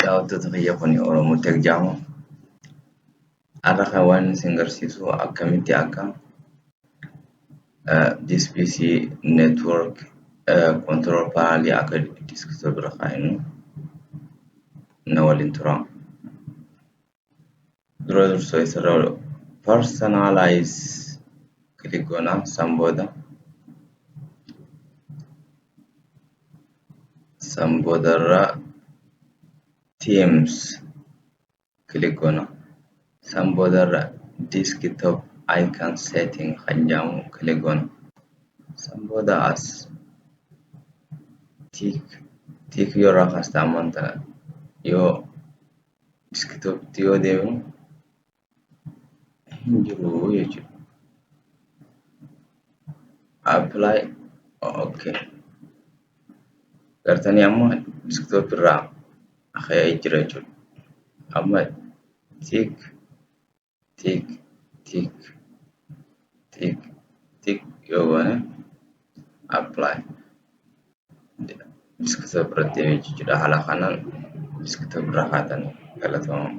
Daawwattoota fayyaa kun Oromooti jedhamu. Har'a kan waan isin agarsiisu akkamitti akka DSPC network control panel akka desktop irra kaa'inu na waliin tura. Dura dursoo isarra personalize click goona san boodarra Teams click goona. San boodarra desktop icon setting kan jedhamu click goona. San booda as tick yoo irraa kaastaa amanta yoo desktop yoo deemu hin jiru jechuudha. Apply okay. Gartanii amma desktop irraa akayyaa jira jechuudha. Amma tick yoo goone apply desktop irratti jechuudha. Haala kanaan desktop irraa kaatanii galatoomaa.